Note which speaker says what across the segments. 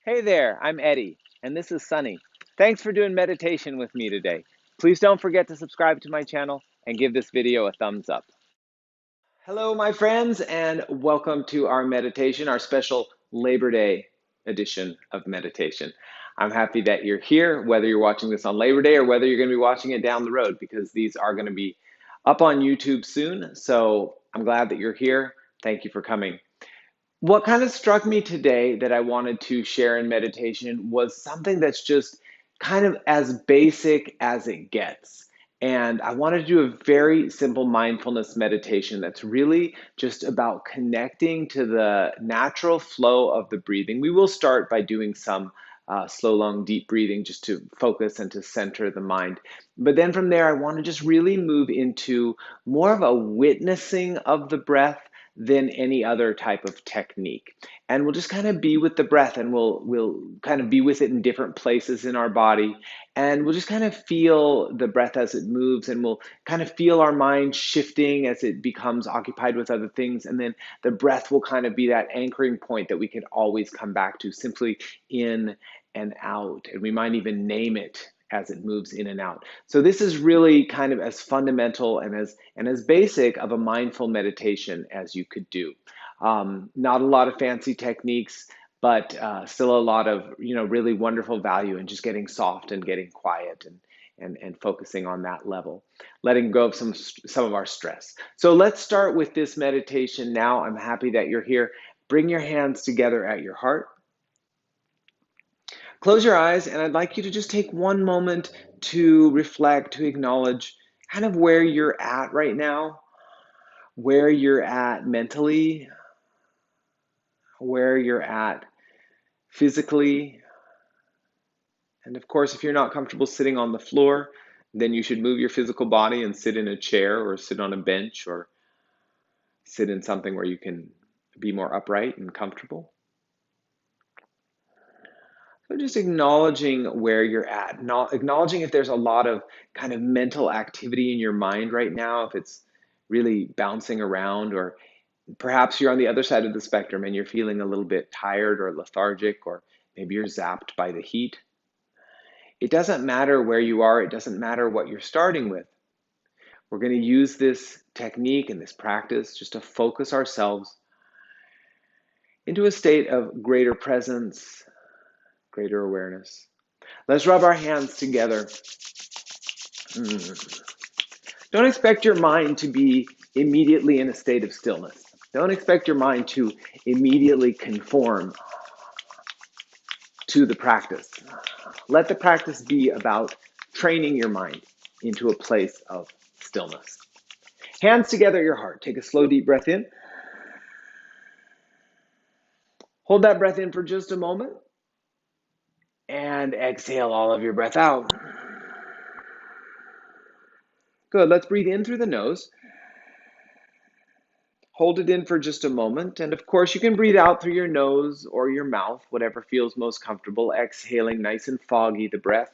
Speaker 1: Hey there, I'm Eddie, and this is Sunny. Thanks for doing meditation with me today. Please don't forget to subscribe to my channel and give this video a thumbs up. Hello, my friends, and welcome to our meditation, our special Labor Day edition of meditation. I'm happy that you're here, whether you're watching this on Labor Day or whether you're going to be watching it down the road, because these are going to be up on YouTube soon. So I'm glad that you're here. Thank you for coming. What kind of struck me today that I wanted to share in meditation was something that's just kind of as basic as it gets. And I wanted to do a very simple mindfulness meditation that's really just about connecting to the natural flow of the breathing. We will start by doing some slow, long, deep breathing just to focus and to center the mind. But then from there, I want to just really move into more of a witnessing of the breath than any other type of technique. And we'll just kind of be with the breath, and we'll kind of be with it in different places in our body. And we'll just kind of feel the breath as it moves, and we'll kind of feel our mind shifting as it becomes occupied with other things. And then the breath will kind of be that anchoring point that we can always come back to, simply in and out. And we might even name it as it moves in and out. So this is really kind of as fundamental and as basic of a mindful meditation as you could do. Not a lot of fancy techniques, but still a lot of really wonderful value in just getting soft and getting quiet and focusing on that level, letting go of some of our stress. So let's start with this meditation now. I'm happy that you're here. Bring your hands together at your heart. Close your eyes, and I'd like you to just take one moment to reflect, to acknowledge kind of where you're at right now, where you're at mentally, where you're at physically. And of course, if you're not comfortable sitting on the floor, then you should move your physical body and sit in a chair or sit on a bench or sit in something where you can be more upright and comfortable. So just acknowledging where you're at, not acknowledging if there's a lot of kind of mental activity in your mind right now, if it's really bouncing around, or perhaps you're on the other side of the spectrum and you're feeling a little bit tired or lethargic, or maybe you're zapped by the heat. It doesn't matter where you are, it doesn't matter what you're starting with. We're going to use this technique and this practice just to focus ourselves into a state of greater presence, greater awareness. Let's rub our hands together. Don't expect your mind to be immediately in a state of stillness. Don't expect your mind to immediately conform to the practice. Let the practice be about training your mind into a place of stillness. Hands together at your heart. Take a slow, deep breath in. Hold that breath in for just a moment. And exhale all of your breath out. Good. Let's breathe in through the nose. Hold it in for just a moment. And of course, you can breathe out through your nose or your mouth, whatever feels most comfortable. Exhaling nice and foggy the breath.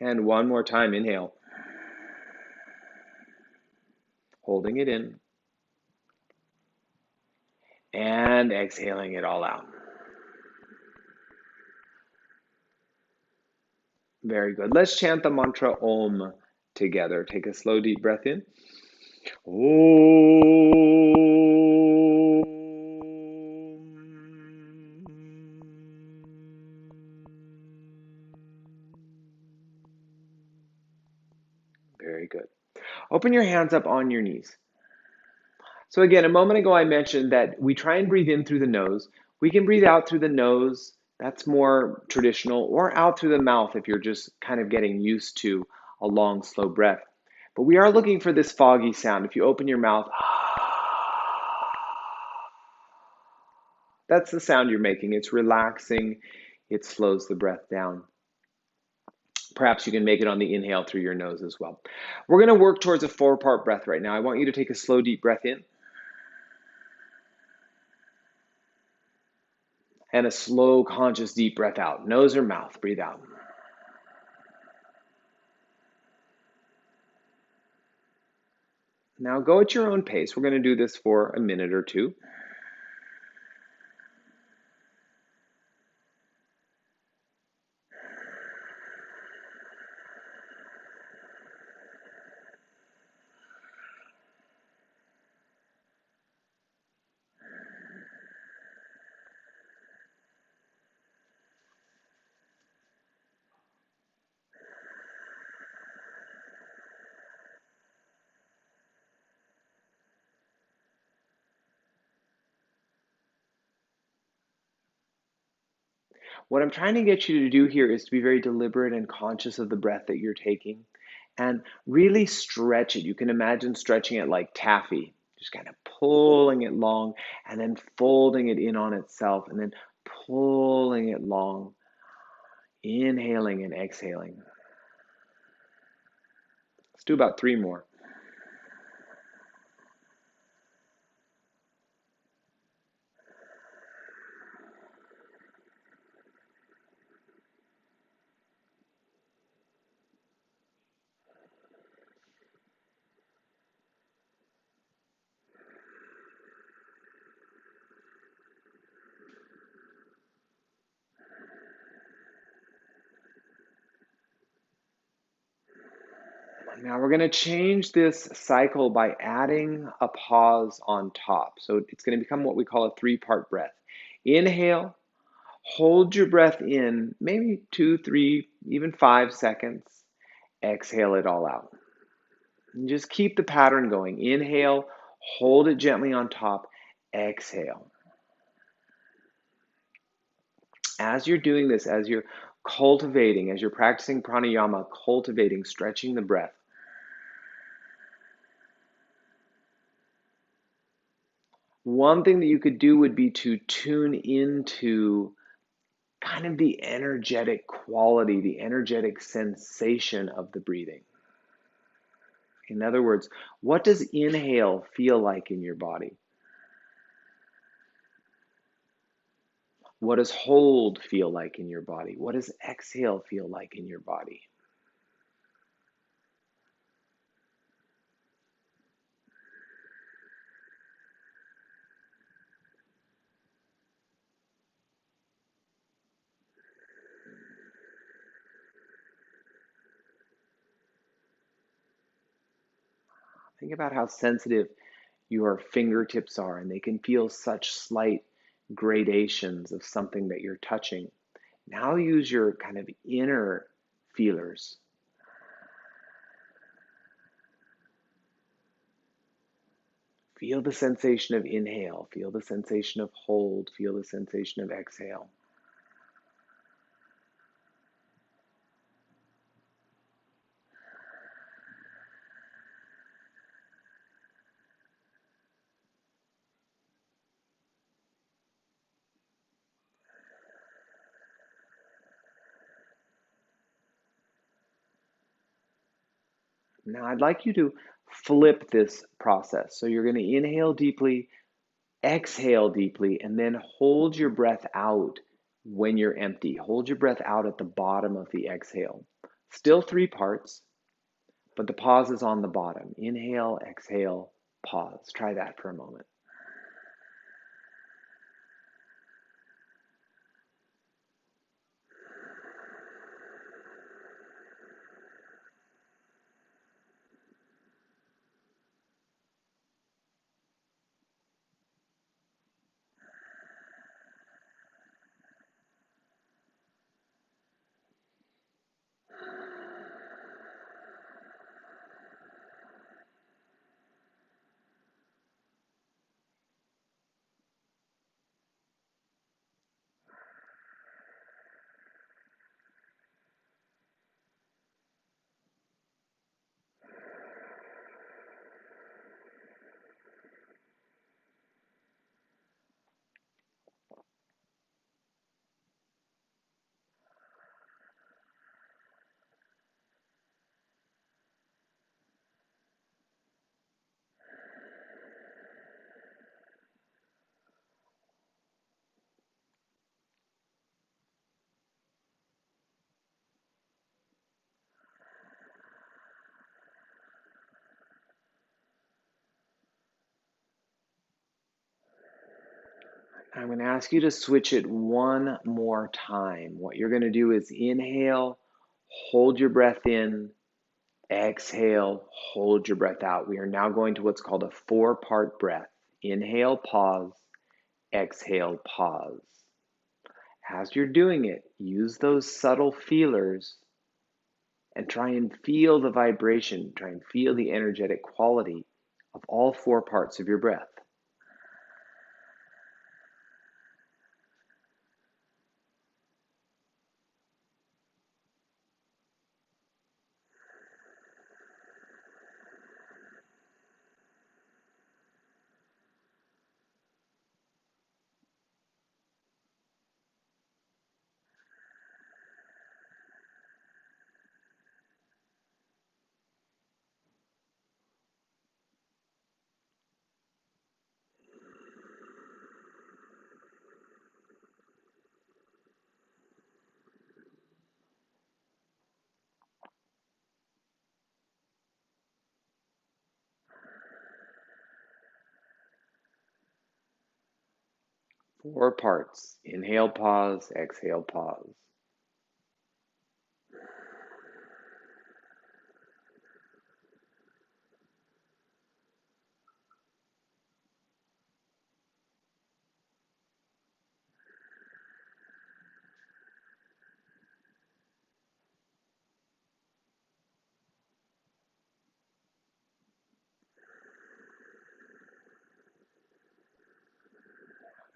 Speaker 1: And one more time, inhale. Holding it in. And exhaling it all out. Very good. Let's chant the mantra Om together. Take a slow, deep breath in. Om. Very good. Open your hands up on your knees. So again, a moment ago I mentioned that we try and breathe in through the nose. We can breathe out through the nose. That's more traditional, or out through the mouth if you're just kind of getting used to a long, slow breath. But we are looking for this foggy sound. If you open your mouth, that's the sound you're making. It's relaxing. It slows the breath down. Perhaps you can make it on the inhale through your nose as well. We're going to work towards a 4-part breath right now. I want you to take a slow, deep breath in. And a slow, conscious, deep breath out. Nose or mouth, breathe out. Now go at your own pace. We're going to do this for a minute or two. What I'm trying to get you to do here is to be very deliberate and conscious of the breath that you're taking and really stretch it. You can imagine stretching it like taffy, just kind of pulling it long and then folding it in on itself and then pulling it long, inhaling and exhaling. Let's do about 3 more. Now we're going to change this cycle by adding a pause on top. So it's going to become what we call a 3-part breath. Inhale, hold your breath in, maybe 2, 3, even 5 seconds. Exhale it all out. And just keep the pattern going. Inhale, hold it gently on top, exhale. As you're doing this, as you're cultivating, as you're practicing pranayama, cultivating, stretching the breath, one thing that you could do would be to tune into kind of the energetic quality, the energetic sensation of the breathing. In other words, what does inhale feel like in your body? What does hold feel like in your body? What does exhale feel like in your body? Think about how sensitive your fingertips are, and they can feel such slight gradations of something that you're touching. Now use your kind of inner feelers. Feel the sensation of inhale, feel the sensation of hold, feel the sensation of exhale. Now I'd like you to flip this process. So you're going to inhale deeply, exhale deeply, and then hold your breath out when you're empty. Hold your breath out at the bottom of the exhale. Still 3 parts, but the pause is on the bottom. Inhale, exhale, pause. Try that for a moment. I'm going to ask you to switch it one more time. What you're going to do is inhale, hold your breath in, exhale, hold your breath out. We are now going to what's called a 4-part breath. Inhale, pause, exhale, pause. As you're doing it, use those subtle feelers and try and feel the vibration, try and feel the energetic quality of all 4 parts of your breath. 4 parts. Inhale, pause, exhale, pause.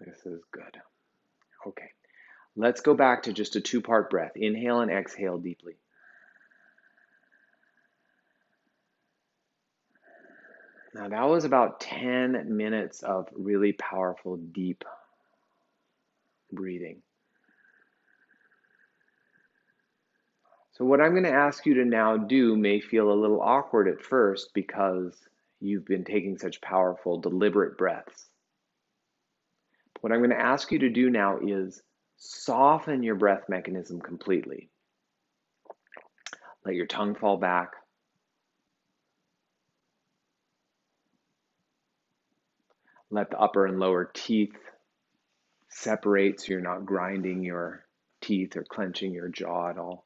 Speaker 1: This is good. Okay, let's go back to just a 2-part breath. Inhale and exhale deeply. Now that was about 10 minutes of really powerful, deep breathing. So what I'm going to ask you to now do may feel a little awkward at first because you've been taking such powerful, deliberate breaths. What I'm going to ask you to do now is soften your breath mechanism completely. Let your tongue fall back. Let the upper and lower teeth separate so you're not grinding your teeth or clenching your jaw at all.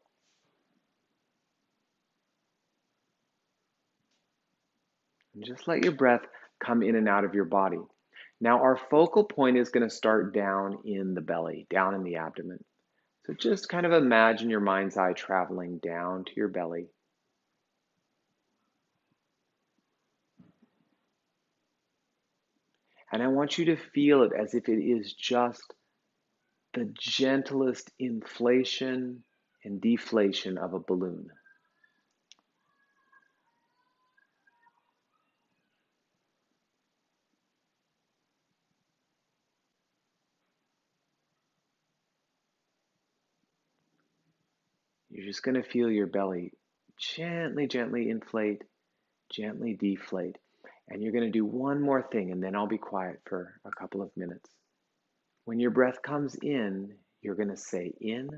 Speaker 1: And just let your breath come in and out of your body. Now our focal point is going to start down in the belly, down in the abdomen. So just kind of imagine your mind's eye traveling down to your belly. And I want you to feel it as if it is just the gentlest inflation and deflation of a balloon. You're just going to feel your belly gently, gently inflate, gently deflate. And you're going to do one more thing, and then I'll be quiet for a couple of minutes. When your breath comes in, you're going to say in,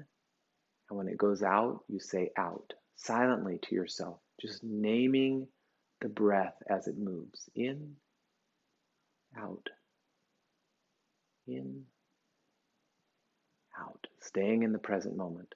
Speaker 1: and when it goes out, you say out, silently to yourself, just naming the breath as it moves. In, out, in, out, staying in the present moment.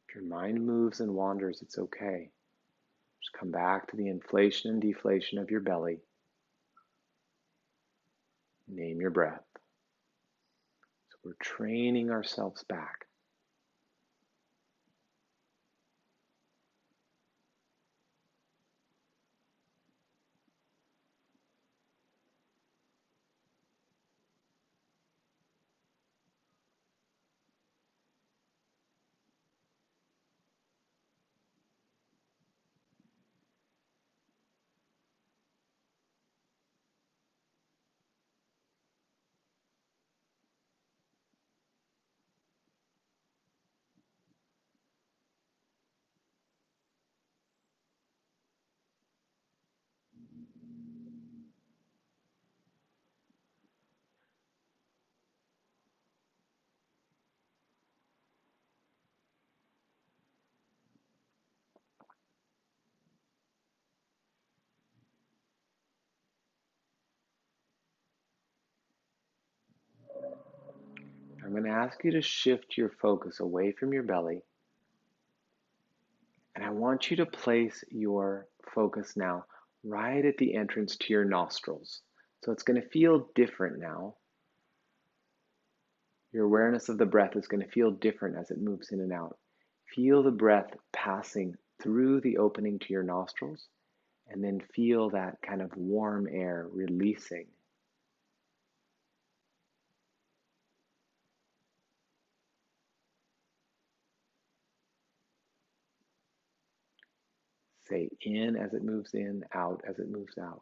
Speaker 1: If your mind moves and wanders, it's okay. Just come back to the inflation and deflation of your belly. Name your breath. So we're training ourselves back. I'm going to ask you to shift your focus away from your belly, and I want you to place your focus now right at the entrance to your nostrils. So it's going to feel different now. Your awareness of the breath is going to feel different as it moves in and out. Feel the breath passing through the opening to your nostrils, and then feel that kind of warm air releasing. Say in as it moves in, out as it moves out.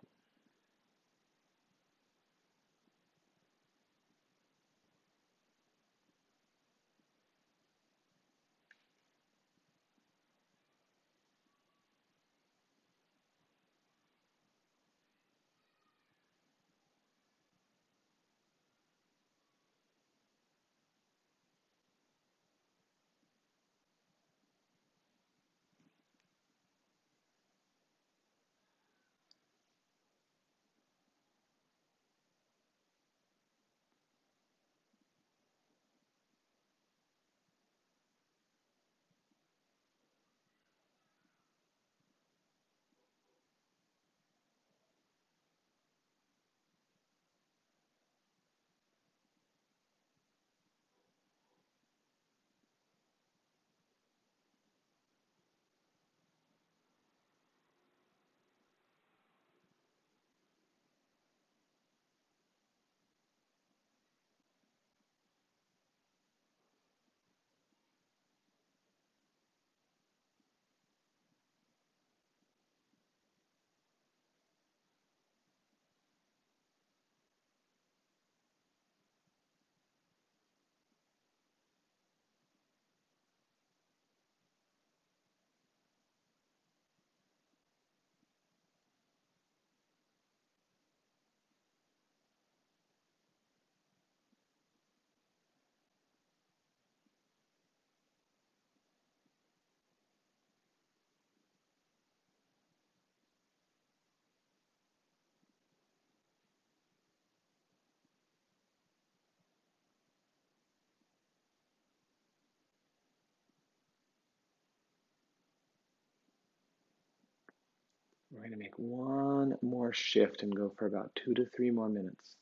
Speaker 1: We're going to make one more shift and go for about 2 to 3 more minutes.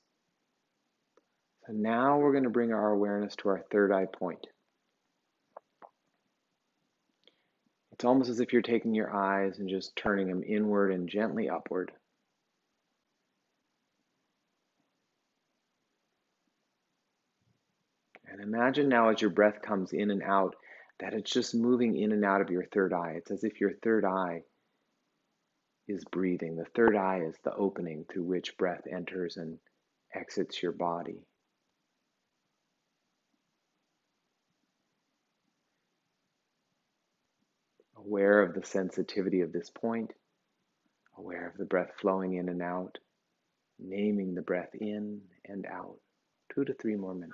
Speaker 1: So now we're going to bring our awareness to our third eye point. It's almost as if you're taking your eyes and just turning them inward and gently upward. And imagine now as your breath comes in and out that it's just moving in and out of your third eye. It's as if your third eye is breathing. The third eye is the opening through which breath enters and exits your body. Aware of the sensitivity of this point, aware of the breath flowing in and out, naming the breath in and out. 2 to 3 more minutes.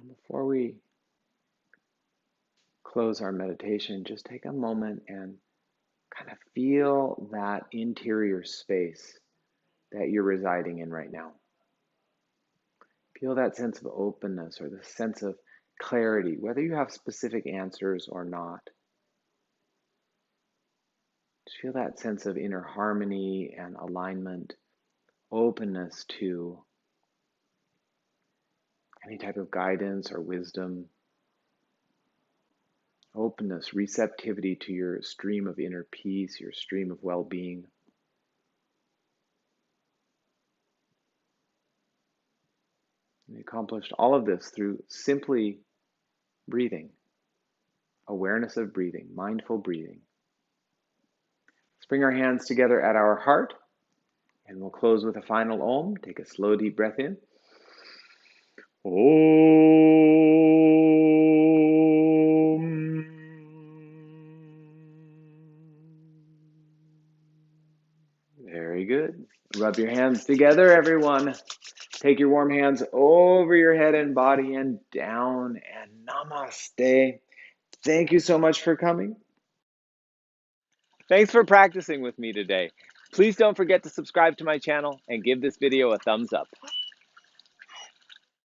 Speaker 1: Before we close our meditation, just take a moment and kind of feel that interior space that you're residing in right now. Feel that sense of openness or the sense of clarity, whether you have specific answers or not. Just feel that sense of inner harmony and alignment, openness to any type of guidance or wisdom, openness, receptivity to your stream of inner peace, your stream of well-being. We accomplished all of this through simply breathing, awareness of breathing, mindful breathing. Let's bring our hands together at our heart, and we'll close with a final Om. Take a slow, deep breath in. Om. Very good. Rub your hands together, everyone. Take your warm hands over your head and body and down, and namaste. Thank you so much for coming. Thanks for practicing with me today. Please don't forget to subscribe to my channel and give this video a thumbs up.